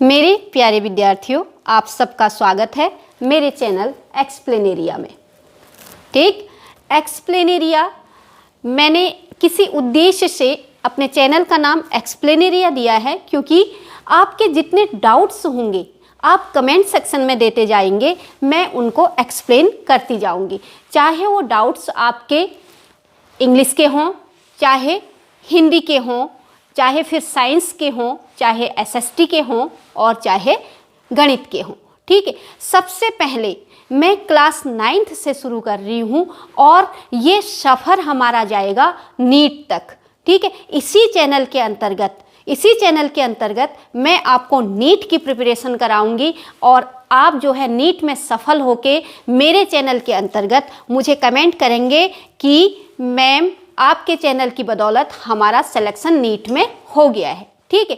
मेरे प्यारे विद्यार्थियों, आप सबका स्वागत है मेरे चैनल एक्सप्लेनेरिया में। ठीक, एक्सप्लेनेरिया मैंने किसी उद्देश्य से अपने चैनल का नाम एक्सप्लेनेरिया दिया है, क्योंकि आपके जितने डाउट्स होंगे आप कमेंट सेक्शन में देते जाएंगे, मैं उनको एक्सप्लेन करती जाऊंगी। चाहे वो डाउट्स आपके इंग्लिश के हों, चाहे हिंदी के हों, चाहे फिर साइंस के हों, चाहे एसएसटी के हों और चाहे गणित के हों। ठीक है, सबसे पहले मैं क्लास 9th से शुरू कर रही हूँ और ये सफ़र हमारा जाएगा नीट तक। ठीक है, इसी चैनल के अंतर्गत मैं आपको नीट की प्रिपरेशन कराऊंगी और आप जो है नीट में सफल होके मेरे चैनल के अंतर्गत मुझे कमेंट करेंगे कि मैम आपके चैनल की बदौलत हमारा सिलेक्शन नीट में हो गया है। ठीक है,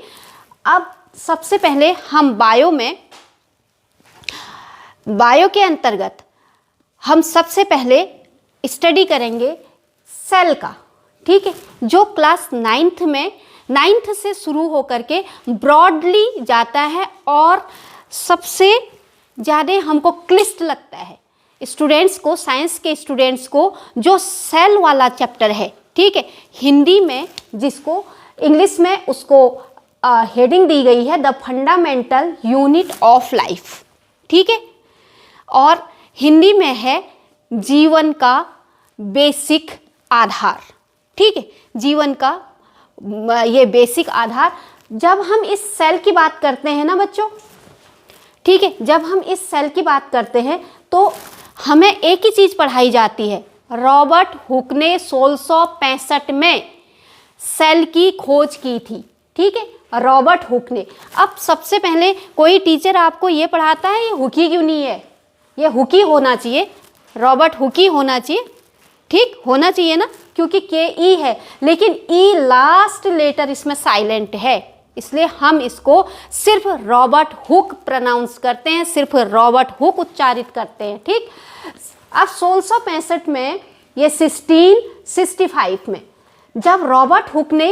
अब सबसे पहले हम बायो के अंतर्गत हम सबसे पहले स्टडी करेंगे सेल का। ठीक है, जो क्लास 9th से शुरू होकर के ब्रॉडली जाता है और सबसे ज़्यादा हमको क्लिष्ट लगता है स्टूडेंट्स को, साइंस के स्टूडेंट्स को, जो सेल वाला चैप्टर है। ठीक है, हिंदी में जिसको इंग्लिश में उसको हेडिंग दी गई है the fundamental unit of life. ठीक है, और हिंदी में है जीवन का बेसिक आधार। ठीक है, जीवन का ये बेसिक आधार। जब हम इस सेल की बात करते हैं ना बच्चों, ठीक है, जब हम इस सेल की बात करते हैं तो हमें एक ही चीज़ पढ़ाई जाती है। रॉबर्ट हुक ने 1665 में सेल की खोज की थी। ठीक है, रॉबर्ट हुक ने। अब सबसे पहले कोई टीचर आपको ये पढ़ाता है ये हुकी क्यों नहीं है, ये हुकी होना चाहिए, रॉबर्ट हुकी होना चाहिए। ठीक, होना चाहिए ना, क्योंकि के ई है, लेकिन ई लास्ट लेटर इसमें साइलेंट है, इसलिए हम इसको सिर्फ रॉबर्ट हुक प्रोनाउंस करते हैं, सिर्फ रॉबर्ट हुक उच्चारित करते हैं। ठीक, अब 1665 में, ये 1665 में जब रॉबर्ट हुक ने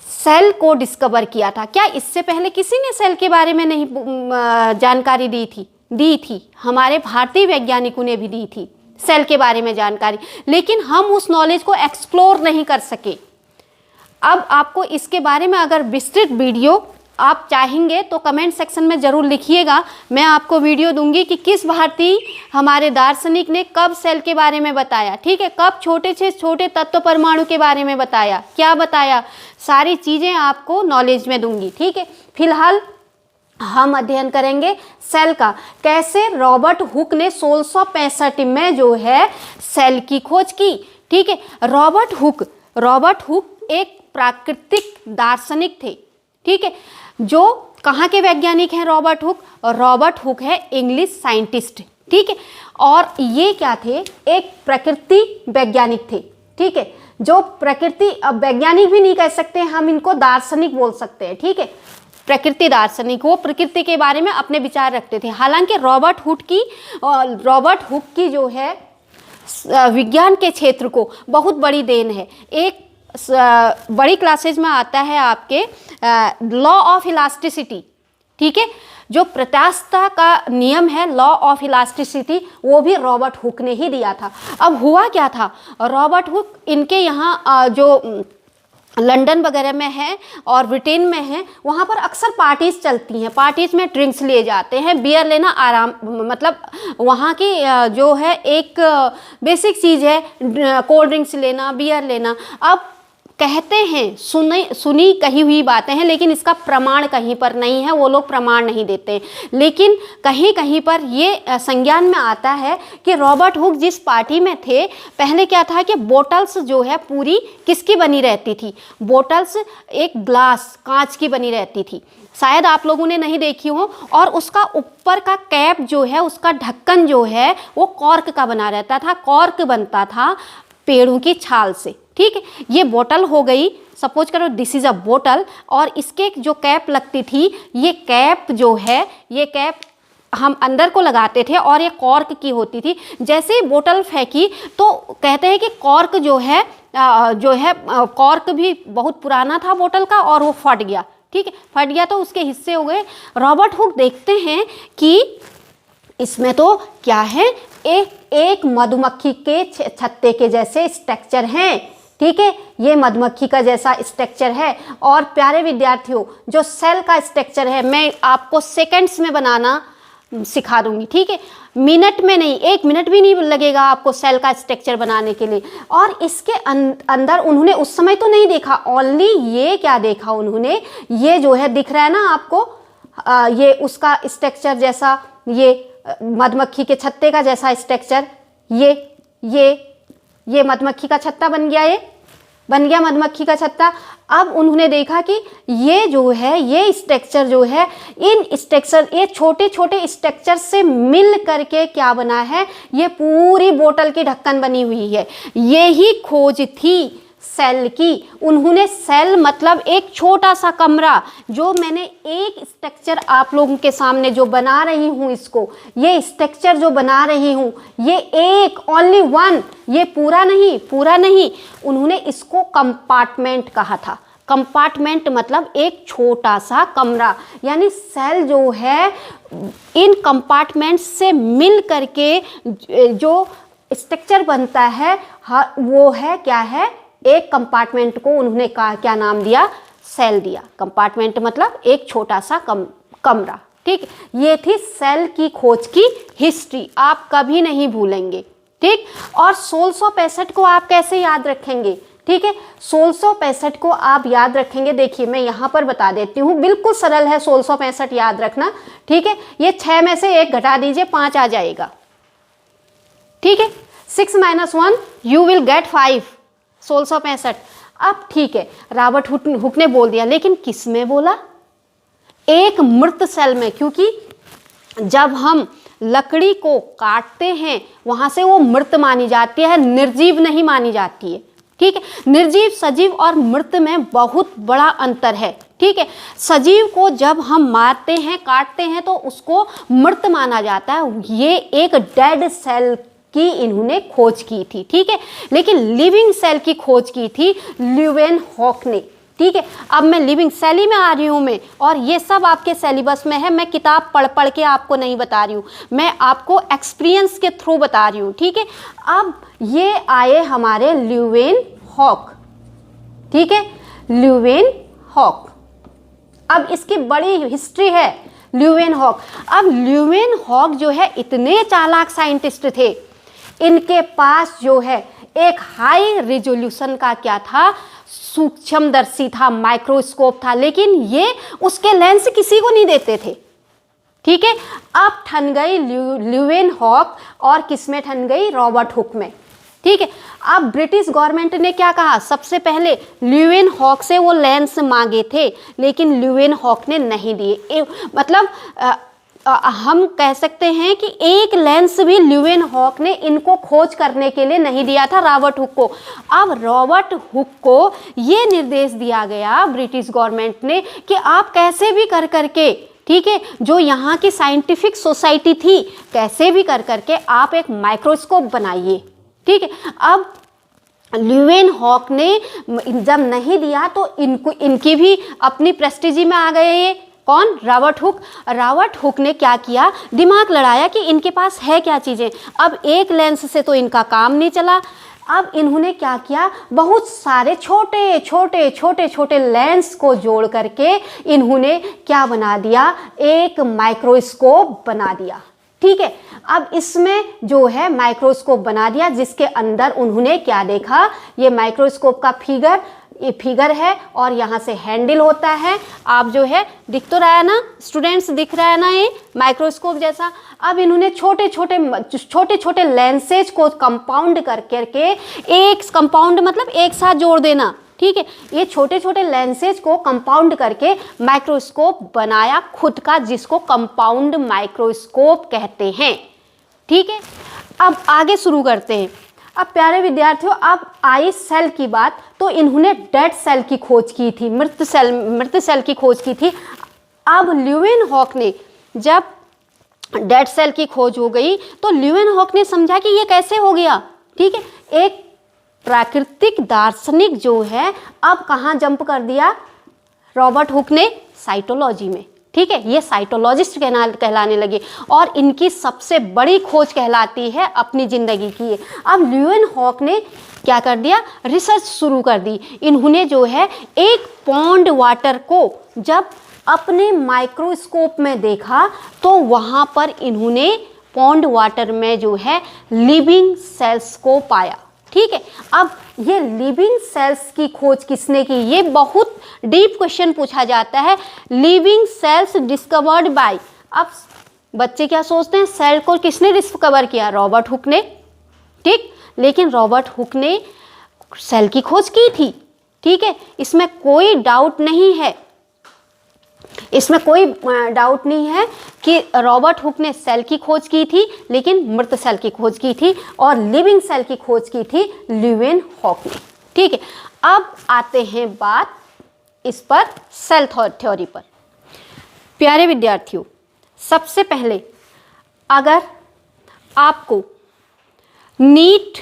सेल को डिस्कवर किया था, क्या इससे पहले किसी ने सेल के बारे में नहीं जानकारी दी थी? हमारे भारतीय वैज्ञानिकों ने भी दी थी सेल के बारे में जानकारी, लेकिन हम उस नॉलेज को एक्सप्लोर नहीं कर सके। अब आपको इसके बारे में अगर विस्तृत वीडियो आप चाहेंगे तो कमेंट सेक्शन में ज़रूर लिखिएगा, मैं आपको वीडियो दूंगी कि किस भारतीय हमारे दार्शनिक ने कब सेल के बारे में बताया। ठीक है, कब छोटे से छोटे तत्व परमाणु के बारे में बताया, क्या बताया, सारी चीज़ें आपको नॉलेज में दूंगी। ठीक है, फिलहाल हम अध्ययन करेंगे सेल का, कैसे रॉबर्ट हुक ने 1665 में जो है सेल की खोज की। ठीक है, रॉबर्ट हुक एक प्राकृतिक दार्शनिक थे। ठीक है, जो कहाँ के वैज्ञानिक हैं रॉबर्ट हुक है इंग्लिश साइंटिस्ट। ठीक है, और ये क्या थे, एक प्रकृति वैज्ञानिक थे। ठीक है, जो प्रकृति, अब वैज्ञानिक भी नहीं कह सकते, हम इनको दार्शनिक बोल सकते हैं। ठीक है, प्रकृति दार्शनिक, वो प्रकृति के बारे में अपने विचार रखते थे। हालांकि रॉबर्ट हुक की जो है विज्ञान के क्षेत्र को बहुत बड़ी देन है। एक बड़ी क्लासेज में आता है आपके लॉ ऑफ इलास्टिसिटी। ठीक है, जो प्रत्यास्थता का नियम है, लॉ ऑफ इलास्टिसिटी, वो भी रॉबर्ट हुक ने ही दिया था। अब हुआ क्या था, रॉबर्ट हुक इनके यहाँ जो लंदन वगैरह में है और ब्रिटेन में है, वहाँ पर अक्सर पार्टीज चलती हैं। पार्टीज में ड्रिंक्स लिए जाते हैं, बियर लेना आराम, मतलब वहाँ की जो है एक बेसिक चीज़ है कोल्ड ड्रिंक्स लेना, बियर लेना। अब कहते हैं, सुनी कही हुई बातें हैं, लेकिन इसका प्रमाण कहीं पर नहीं है, वो लोग प्रमाण नहीं देते हैं। लेकिन कहीं कहीं पर ये संज्ञान में आता है कि रॉबर्ट हुक जिस पार्टी में थे, पहले क्या था कि बोटल्स जो है पूरी किसकी बनी रहती थी, बोटल्स एक ग्लास कांच की बनी रहती थी, शायद आप लोगों ने नहीं देखी हो, और उसका ऊपर का कैप जो है, उसका ढक्कन जो है वो कॉर्क का बना रहता था। कॉर्क बनता था पेड़ों की छाल से। ठीक है, ये बोतल हो गई, सपोज करो दिस इज़ अ बोतल, और इसके जो कैप लगती थी, ये कैप जो है, ये कैप हम अंदर को लगाते थे और ये कॉर्क की होती थी। जैसे ही बोतल फेंकी तो कहते हैं कि कॉर्क जो है कॉर्क भी बहुत पुराना था बोतल का और वो फट गया। ठीक है, फट गया तो उसके हिस्से हो गए। रॉबर्ट हुक देखते हैं कि इसमें तो क्या है, एक मधुमक्खी के छत्ते के जैसे स्ट्रक्चर हैं, ठीक है, ये मधुमक्खी का जैसा स्ट्रक्चर है। और प्यारे विद्यार्थियों, जो सेल का स्ट्रक्चर है मैं आपको सेकंड्स में बनाना सिखा दूंगी, ठीक है, मिनट में नहीं, 1 मिनट भी नहीं लगेगा आपको सेल का स्ट्रक्चर बनाने के लिए। और इसके अंदर उन्होंने उस समय तो नहीं देखा, ओनली ये क्या देखा उन्होंने, ये जो है दिख रहा है ना आपको, ये उसका स्ट्रक्चर जैसा, ये मधुमक्खी के छत्ते का जैसा स्ट्रक्चर, ये मधुमक्खी का छत्ता बन गया, ये बन गया मधुमक्खी का छत्ता। अब उन्होंने देखा कि ये जो है, ये स्ट्रक्चर जो है, इन स्ट्रक्चर, ये छोटे छोटे स्ट्रक्चर से मिल करके क्या बना है, ये पूरी बोतल की ढक्कन बनी हुई है। यही खोज थी सेल की। उन्होंने सेल मतलब एक छोटा सा कमरा, जो मैंने एक स्ट्रक्चर आप लोगों के सामने जो बना रही हूँ, इसको, ये स्ट्रक्चर जो बना रही हूँ, ये एक, ओनली वन, ये पूरा नहीं, उन्होंने इसको कंपार्टमेंट कहा था। कंपार्टमेंट मतलब एक छोटा सा कमरा, यानी सेल जो है इन कंपार्टमेंट से मिल करके जो स्ट्रक्चर बनता है, वो है क्या है, एक कंपार्टमेंट को उन्होंने क्या नाम दिया, सेल दिया। कंपार्टमेंट मतलब एक छोटा सा कमरा, ठीक। ये थी सेल की खोज की हिस्ट्री, आप कभी नहीं भूलेंगे, ठीक। और 1665 को आप कैसे याद रखेंगे, ठीक है, 1665 को आप याद रखेंगे। देखिए मैं यहाँ पर बता देती हूँ, बिल्कुल सरल है 1665 याद रखना, ठीक है। ये 6 में से 1 घटा दीजिए, 5 आ जाएगा, ठीक है। 6 - 1 यू विल गेट 5, 1665। अब ठीक है, रॉबर्ट हुक ने बोल दिया, लेकिन किस में बोला, एक मृत सेल में, क्योंकि जब हम लकड़ी को काटते हैं वहां से वो मृत मानी जाती है, निर्जीव नहीं मानी जाती है, ठीक है। निर्जीव, सजीव और मृत में बहुत बड़ा अंतर है, ठीक है। सजीव को जब हम मारते हैं, काटते हैं तो उसको मृत माना जाता है, ये एक डेड सेल की इन्होंने खोज की थी, ठीक है। लेकिन लिविंग सेल की खोज की थी ल्यूवेनहॉक ने, ठीक है। अब मैं लिविंग सेल ही में आ रही हूँ मैं, और ये सब आपके सिलेबस में है, मैं किताब पढ़ के आपको नहीं बता रही हूँ, मैं आपको एक्सपीरियंस के थ्रू बता रही हूँ, ठीक है। अब ये आए हमारे ल्यूवेनहॉक, ठीक है, ल्यूवेनहॉक। अब इसकी बड़ी हिस्ट्री है ल्यूवेनहॉक। अब ल्यूवेनहॉक जो है इतने चालाक साइंटिस्ट थे, इनके पास जो है एक हाई रिजोल्यूशन का क्या था, सूक्ष्मदर्शी था, माइक्रोस्कोप था, लेकिन ये उसके लेंस किसी को नहीं देते थे, ठीक है। अब ठन गई ल्यूवेनहॉक, और किसमें ठन गई, रॉबर्ट हुक में, ठीक है। अब ब्रिटिश गवर्नमेंट ने क्या कहा, सबसे पहले ल्यूवेनहॉक से वो लेंस मांगे थे, लेकिन ल्यूवेनहॉक ने नहीं दिए। मतलब हम कह सकते हैं कि एक लेंस भी ल्यूवेनहॉक ने इनको खोज करने के लिए नहीं दिया था रॉबर्ट हुक को। अब रॉबर्ट हुक को ये निर्देश दिया गया ब्रिटिश गवर्नमेंट ने कि आप कैसे भी कर करके, ठीक है, जो यहाँ की साइंटिफिक सोसाइटी थी, कैसे भी कर करके आप एक माइक्रोस्कोप बनाइए, ठीक है। अब ल्यूवेनहॉक ने जब नहीं दिया तो इनकी भी अपनी प्रेस्टीजी में आ गए ये, कौन, रॉबर्ट हुक। रॉबर्ट हुक ने क्या किया, दिमाग लड़ाया कि इनके पास है क्या चीज़ें। अब एक लेंस से तो इनका काम नहीं चला, अब इन्होंने क्या किया, बहुत सारे छोटे छोटे लेंस को जोड़ करके इन्होंने क्या बना दिया, एक माइक्रोस्कोप बना दिया, ठीक है। अब इसमें जो है माइक्रोस्कोप बना दिया, जिसके अंदर उन्होंने क्या देखा, ये माइक्रोस्कोप का फिगर है और यहाँ से हैंडल होता है। आप जो है दिख तो रहा है ना स्टूडेंट्स, दिख रहा है ना ये माइक्रोस्कोप जैसा। अब इन्होंने छोटे छोटे लेंसेज को कंपाउंड करके, एक कंपाउंड मतलब एक साथ जोड़ देना, ठीक है। ये छोटे छोटे लेंसेज को कंपाउंड करके माइक्रोस्कोप बनाया खुद का, जिसको कंपाउंड माइक्रोस्कोप कहते हैं, ठीक है। अब आगे शुरू करते हैं। अब प्यारे विद्यार्थियों, अब आई सेल की बात, तो इन्होंने डेड सेल की खोज की थी, मृत सेल की खोज की थी। अब ल्यूवेनहॉक ने, जब डेड सेल की खोज हो गई तो ल्यूवेनहॉक ने समझा कि ये कैसे हो गया, ठीक है। एक प्राकृतिक दार्शनिक जो है, अब कहाँ जंप कर दिया रॉबर्ट हुक ने, साइटोलॉजी में। ठीक है, ये साइटोलॉजिस्ट कहलाने लगे और इनकी सबसे बड़ी खोज कहलाती है अपनी ज़िंदगी की। अब ल्यूवेनहॉक ने क्या कर दिया, रिसर्च शुरू कर दी। इन्होंने जो है एक पॉन्ड वाटर को जब अपने माइक्रोस्कोप में देखा तो वहाँ पर इन्होंने पॉन्ड वाटर में जो है लिविंग सेल्स को पाया। ठीक है, अब ये लिविंग सेल्स की खोज किसने की, ये बहुत डीप क्वेश्चन पूछा जाता है। लिविंग सेल्स डिस्कवर्ड बाय, अब बच्चे क्या सोचते हैं, सेल को किसने डिस्कवर किया, रॉबर्ट हुक ने। ठीक, लेकिन रॉबर्ट हुक ने सेल की खोज की थी। ठीक है, इसमें कोई डाउट नहीं है, इसमें कोई डाउट नहीं है कि रॉबर्ट हुक ने सेल की खोज की थी, लेकिन मृत सेल की खोज की थी और लिविंग सेल की खोज की थी ल्यूवेनहॉक ने। ठीक है, अब आते हैं बात इस पर सेल थ्योरी पर। प्यारे विद्यार्थियों, सबसे पहले अगर आपको नीट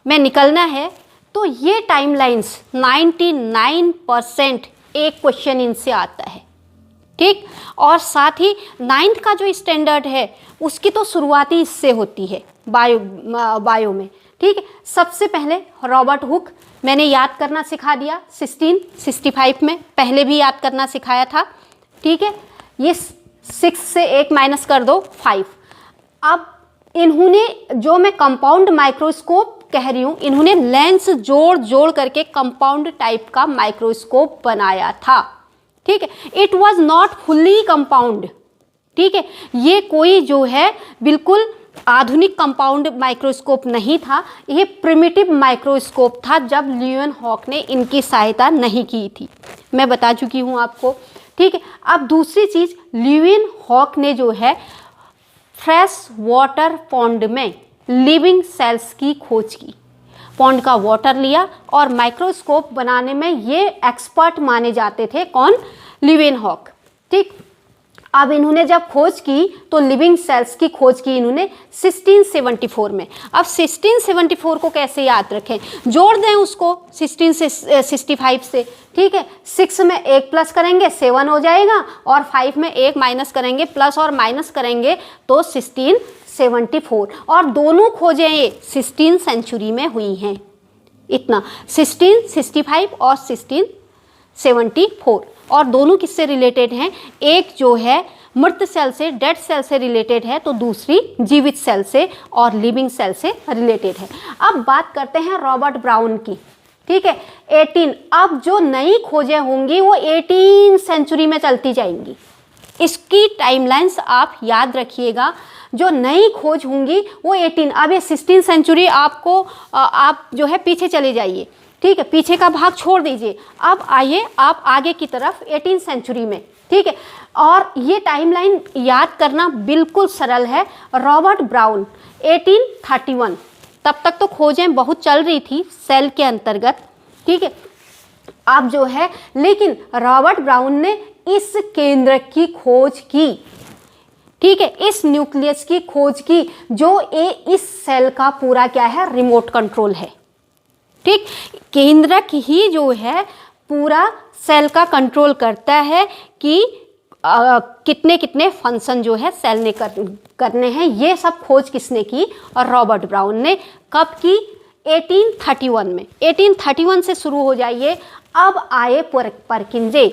में निकलना है तो ये टाइमलाइंस 99% एक क्वेश्चन इनसे आता है। ठीक, और साथ ही 9th का जो स्टैंडर्ड है उसकी तो शुरुआती इससे होती है बायो में। ठीक है, सबसे पहले रॉबर्ट हुक मैंने याद करना सिखा दिया 1665 में, पहले भी याद करना सिखाया था। ठीक है, ये 6 से 1 माइनस कर दो 5। अब इन्होंने, जो मैं कंपाउंड माइक्रोस्कोप कह रही हूँ, इन्होंने लेंस जोड़ करके कंपाउंड टाइप का माइक्रोस्कोप बनाया था। ठीक है, it was not fully compound. ठीक है, ये कोई जो है बिल्कुल आधुनिक कंपाउंड माइक्रोस्कोप नहीं था, ये प्रिमिटिव माइक्रोस्कोप था जब ल्यूवेनहॉक ने इनकी सहायता नहीं की थी, मैं बता चुकी हूँ आपको। ठीक है, अब दूसरी चीज़, ल्यूवेनहॉक ने जो है फ्रेश वाटर पॉन्ड में लिविंग सेल्स की खोज की। पॉन्ड का वाटर लिया और माइक्रोस्कोप बनाने में ये एक्सपर्ट माने जाते थे, कौन, ल्यूवेनहॉक। ठीक, अब इन्होंने जब खोज की तो लिविंग सेल्स की खोज की इन्होंने 1674 में। अब 1674 को कैसे याद रखें, जोड़ दें उसको 16 से 65 से। ठीक है, 6 में 1 प्लस करेंगे 7 हो जाएगा और 5 में 1 माइनस करेंगे, प्लस और माइनस करेंगे तो 1674, और दोनों खोजें ये 16 सेंचुरी में हुई हैं। इतना 1665 और 1674, और दोनों किससे रिलेटेड हैं, एक जो है मृत सेल से, डेड सेल से रिलेटेड है, तो दूसरी जीवित सेल से और लिविंग सेल से रिलेटेड है। अब बात करते हैं रॉबर्ट ब्राउन की। ठीक है, 18, अब जो नई खोजें होंगी वो 18 सेंचुरी में चलती जाएंगी। इसकी टाइमलाइंस आप याद रखिएगा, जो नई खोज होंगी वो 18, अब ये 16 सेंचुरी आपको आप जो है पीछे चले जाइए। ठीक है, पीछे का भाग छोड़ दीजिए, अब आइए आप आगे की तरफ 18 सेंचुरी में। ठीक है, और ये टाइमलाइन याद करना बिल्कुल सरल है। रॉबर्ट ब्राउन 1831, तब तक तो खोजें बहुत चल रही थी सेल के अंतर्गत। ठीक है, अब जो है, लेकिन रॉबर्ट ब्राउन ने इस केंद्र की खोज की। ठीक है, इस न्यूक्लियस की खोज की जो इस सेल का पूरा क्या है, रिमोट कंट्रोल है। ठीक, केंद्रक ही जो है पूरा सेल का कंट्रोल करता है कि कितने कितने फंक्शन जो है सेल ने करने हैं। ये सब खोज किसने की, और रॉबर्ट ब्राउन ने। कब की, 1831 में। 1831 से शुरू हो जाइए। अब आए परकिंजे।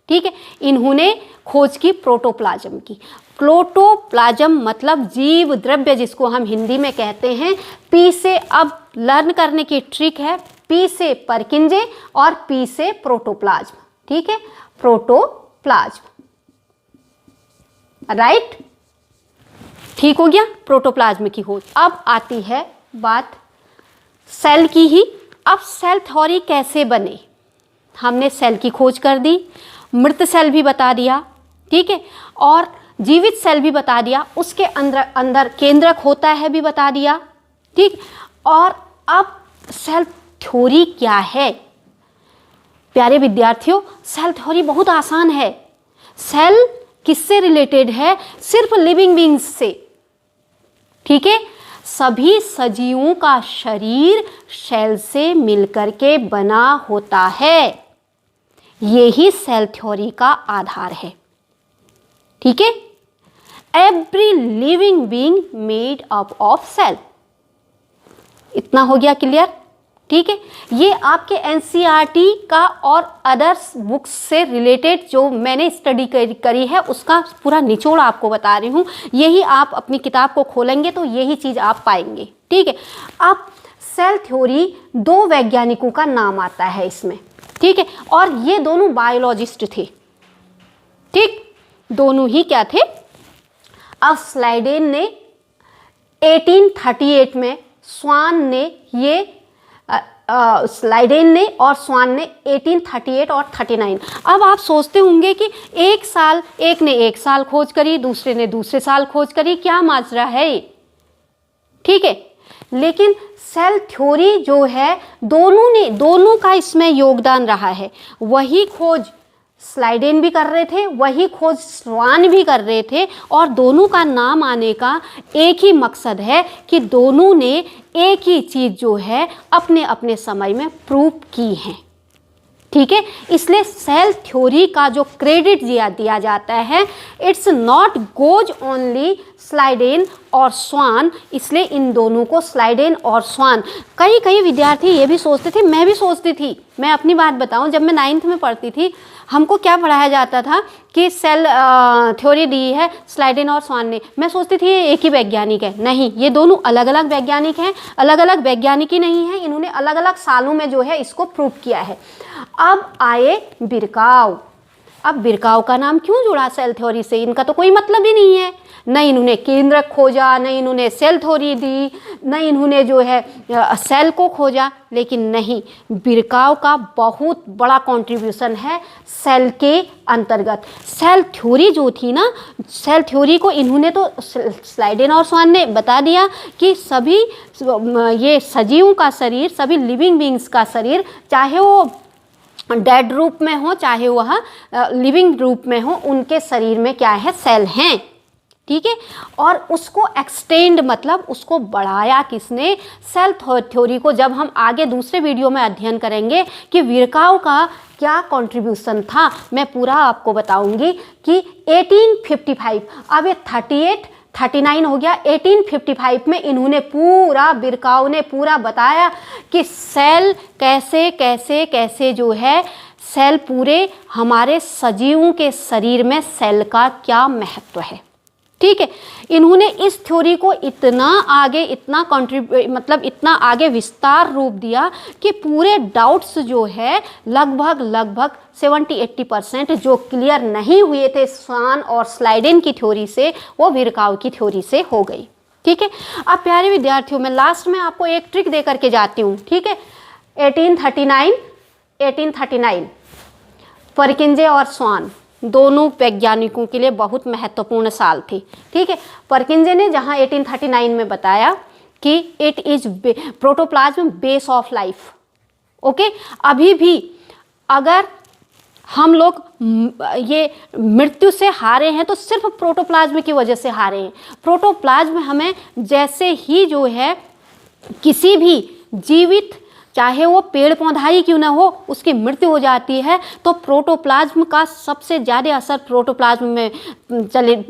ठीक है, इन्होंने खोज की प्रोटोप्लाज्म की। प्रोटोप्लाज्म मतलब जीव द्रव्य, जिसको हम हिंदी में कहते हैं। पी से, अब लर्न करने की ट्रिक है, पी से परकिंजे और पी से प्रोटोप्लाज्म। ठीक है, प्रोटोप्लाज्म, राइट, ठीक हो गया, प्रोटोप्लाज्म की खोज। अब आती है बात सेल की ही। अब सेल थ्योरी कैसे बने, हमने सेल की खोज कर दी, मृत सेल भी बता दिया। ठीक है, और जीवित सेल भी बता दिया, उसके अंदर केंद्रक होता है भी बता दिया। ठीक, और अब सेल थ्योरी क्या है। प्यारे विद्यार्थियों, सेल थ्योरी बहुत आसान है। सेल किससे रिलेटेड है, सिर्फ लिविंग बींग्स से। ठीक है, सभी सजीवों का शरीर सेल से मिलकर के बना होता है। यही सेल थ्योरी का आधार है। ठीक है, every living being made up of cell. इतना हो गया क्लियर? ठीक है, ये आपके एनसीईआरटी का और अदर्स बुक्स से रिलेटेड जो मैंने स्टडी करी है उसका पूरा निचोड़ आपको बता रही हूँ। यही आप अपनी किताब को खोलेंगे तो यही चीज़ आप पाएंगे। ठीक है, अब सेल थ्योरी दो वैज्ञानिकों का नाम आता है इसमें। ठीक है, और ये दोनों बायोलॉजिस्ट थे। ठीक, दोनों ही क्या थे? अब स्लाइडेन ने 1838 में, स्वान ने ये स्लाइडेन ने और स्वान ने 1838 और 39। अब आप सोचते होंगे कि एक साल, एक ने एक साल खोज करी, दूसरे ने दूसरे साल खोज करी, क्या माजरा है ये? ठीक है, लेकिन सेल थ्योरी जो है दोनों का इसमें योगदान रहा है। वही खोज स्लाइडेन भी कर रहे थे, वही खोज स्वान भी कर रहे थे, और दोनों का नाम आने का एक ही मकसद है कि दोनों ने एक ही चीज़ जो है अपने अपने समय में प्रूव की है। ठीक है, इसलिए सेल थ्योरी का जो क्रेडिट दिया जाता है, it's not goes only Schleiden और स्वान। इसलिए इन दोनों को स्लाइडेन और स्वान, कई विद्यार्थी ये भी सोचते थे, मैं भी सोचती थी, मैं अपनी बात बताऊं, जब मैं 9th में पढ़ती थी हमको क्या पढ़ाया जाता था कि सेल थ्योरी दी है स्लाइडेन और स्वान ने, मैं सोचती थी ये एक ही वैज्ञानिक है। नहीं, ये दोनों अलग अलग वैज्ञानिक हैं, अलग अलग वैज्ञानिक ही नहीं है, इन्होंने अलग अलग सालों में जो है इसको प्रूव किया है। अब आए बिरकाव। अब बिरकाव का नाम क्यों जुड़ा सेल थ्योरी से? इनका तो कोई मतलब ही नहीं है, न इन्होंने केंद्रक खोजा, न इन्होंने सेल थ्योरी दी, न इन्होंने जो है सेल को खोजा। लेकिन नहीं, बिरकाव का बहुत बड़ा कंट्रीब्यूशन है सेल के अंतर्गत। सेल थ्योरी जो थी ना, सेल थ्योरी को इन्होंने तो स्लाइडेन और स्वान ने बता दिया कि सभी ये सजीवों का शरीर, सभी लिविंग बीइंग्स का शरीर, चाहे वो डेड रूप में हो चाहे वह लिविंग रूप में हो, उनके शरीर में क्या है? सेल हैं। ठीक है, और उसको एक्सटेंड मतलब उसको बढ़ाया किसने? सेल थ्योरी को। जब हम आगे दूसरे वीडियो में अध्ययन करेंगे कि बिरकाव का क्या कंट्रीब्यूशन था, मैं पूरा आपको बताऊंगी कि 1855, अब ये 39 हो गया, 1855 में इन्होंने पूरा, बिरकाव ने पूरा बताया कि सेल कैसे कैसे कैसे जो है, सेल पूरे हमारे सजीवों के शरीर में सेल का क्या महत्व है। ठीक है, इन्होंने इस थ्योरी को इतना आगे, इतना आगे विस्तार रूप दिया कि पूरे डाउट्स जो है लगभग 70-80% जो क्लियर नहीं हुए थे स्वान और स्लाइडेन की थ्योरी से, वो बिरकाव की थ्योरी से हो गई। ठीक है, अब प्यारे विद्यार्थियों, मैं लास्ट में आपको एक ट्रिक दे करके जाती हूँ। ठीक है, 1839 परकिंजे और स्वान दोनों वैज्ञानिकों के लिए बहुत महत्वपूर्ण साल थी। ठीक है, परकिंजे ने जहां 1839 में बताया कि it is protoplasm base of life. Okay, अभी भी अगर हम लोग ये मृत्यु से हारे हैं तो सिर्फ प्रोटोप्लाज्म की वजह से हारे हैं। प्रोटोप्लाज्म हमें जैसे ही जो है किसी भी जीवित, चाहे वो पेड़ पौधा ही क्यों ना हो, उसकी मृत्यु हो जाती है तो प्रोटोप्लाज्म का सबसे ज़्यादा असर प्रोटोप्लाज्म में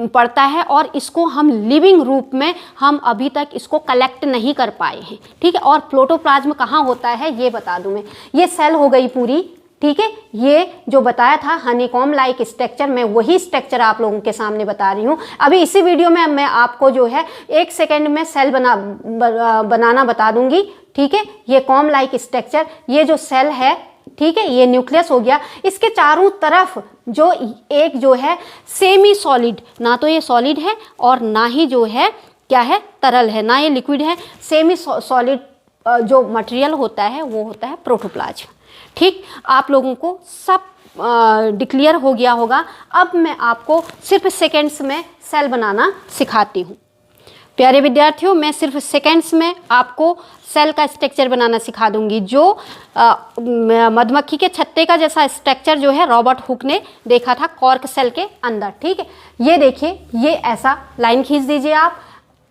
पड़ता है, और इसको हम लिविंग रूप में हम अभी तक इसको कलेक्ट नहीं कर पाए हैं। ठीक है, और प्रोटोप्लाज्म कहाँ होता है ये बता दूं मैं। ये सेल हो गई पूरी। ठीक है, ये जो बताया था हनीकॉम लाइक स्ट्रक्चर, मैं वही स्ट्रक्चर आप लोगों के सामने बता रही हूँ। अभी इसी वीडियो में मैं आपको जो है 1 सेकेंड में सेल बनाना बता दूंगी। ठीक है, ये कॉम लाइक स्ट्रक्चर, ये जो सेल है, ठीक है, ये न्यूक्लियस हो गया, इसके चारों तरफ जो एक जो है सेमी सॉलिड, ना तो ये सॉलिड है और ना ही जो है क्या है, तरल है, ना ये लिक्विड है, सेमी सॉलिड जो मटेरियल होता है वो होता है प्रोटोप्लाज्म। ठीक, आप लोगों को सब डिक्लियर हो गया होगा। अब मैं आपको सिर्फ सेकेंड्स में सेल बनाना सिखाती हूँ। प्यारे विद्यार्थियों, मैं सिर्फ सेकेंड्स में आपको सेल का स्ट्रक्चर बनाना सिखा दूंगी। जो मधुमक्खी के छत्ते का जैसा स्ट्रक्चर जो है रॉबर्ट हुक ने देखा था कॉर्क सेल के अंदर। ठीक है, ये देखिए, ये ऐसा लाइन खींच दीजिए आप।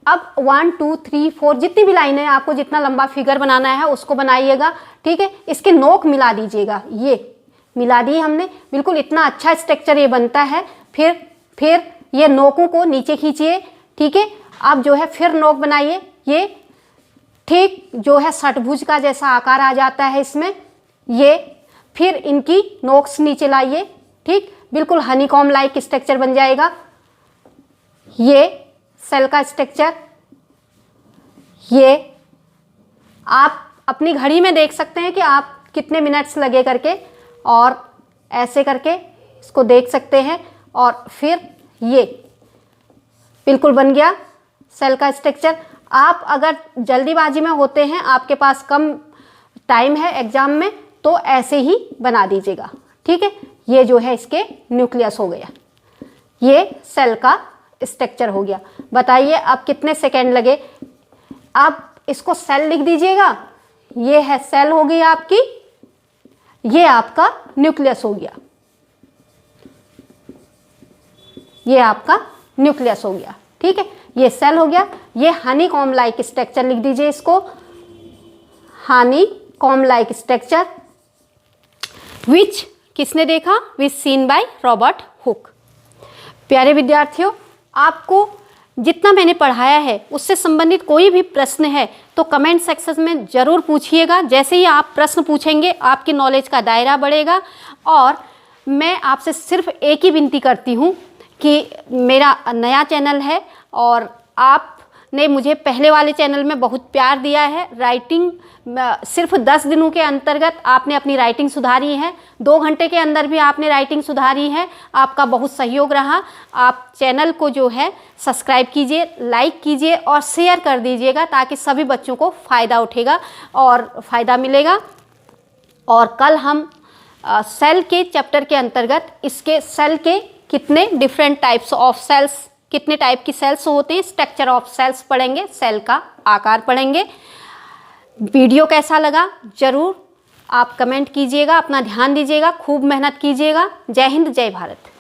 अब 1 2 3 4 जितनी भी लाइन है, आपको जितना लंबा फिगर बनाना है उसको बनाइएगा। ठीक है, इसके नोक मिला दीजिएगा, ये मिला दी हमने, बिल्कुल इतना अच्छा स्ट्रक्चर ये बनता है। फिर ये नोकों को नीचे खींचिए, ठीक है। आप जो है फिर नोक बनाइए, ये ठीक जो है षटभुज का जैसा आकार आ जाता है इसमें। ये फिर इनकी नोक्स नीचे लाइए, ठीक, बिल्कुल हनीकॉम लाइक स्ट्रक्चर बन जाएगा। ये सेल का स्ट्रक्चर, ये आप अपनी घड़ी में देख सकते हैं कि आप कितने मिनट्स लगे करके, और ऐसे करके इसको देख सकते हैं। और फिर ये बिल्कुल बन गया सेल का स्ट्रक्चर। आप अगर जल्दीबाजी में होते हैं, आपके पास कम टाइम है एग्जाम में, तो ऐसे ही बना दीजिएगा, ठीक है। ये जो है इसके न्यूक्लियस हो गया, ये सेल का स्ट्रक्चर हो गया। बताइए अब कितने सेकेंड लगे। आप इसको सेल लिख दीजिएगा, ये है सेल हो गई आपकी, ये आपका न्यूक्लियस हो गया, ये आपका न्यूक्लियस हो गया, ठीक है। ये सेल हो गया। ये हनीकॉम लाइक स्ट्रक्चर लिख दीजिए इसको, हनीकॉम लाइक स्ट्रक्चर विच किसने देखा, विच सीन बाय रॉबर्ट हुक। प्यारे विद्यार्थियों, आपको जितना मैंने पढ़ाया है उससे संबंधित कोई भी प्रश्न है तो कमेंट सेक्शन में ज़रूर पूछिएगा। जैसे ही आप प्रश्न पूछेंगे आपकी नॉलेज का दायरा बढ़ेगा। और मैं आपसे सिर्फ एक ही विनती करती हूँ कि मेरा नया चैनल है और आपने मुझे पहले वाले चैनल में बहुत प्यार दिया है। राइटिंग सिर्फ 10 दिनों के अंतर्गत आपने अपनी राइटिंग सुधारी है, 2 घंटे के अंदर भी आपने राइटिंग सुधारी है। आपका बहुत सहयोग रहा। आप चैनल को जो है सब्सक्राइब कीजिए, लाइक कीजिए और शेयर कर दीजिएगा, ताकि सभी बच्चों को फ़ायदा उठेगा और फ़ायदा मिलेगा। और कल हम सेल के चैप्टर के अंतर्गत इसके सेल के कितने डिफरेंट टाइप्स ऑफ सेल्स, कितने टाइप की सेल्स होते हैं, स्ट्रक्चर ऑफ सेल्स पढ़ेंगे, सेल का आकार पढ़ेंगे। वीडियो कैसा लगा ज़रूर आप कमेंट कीजिएगा, अपना ध्यान दीजिएगा, खूब मेहनत कीजिएगा। जय हिंद, जय भारत।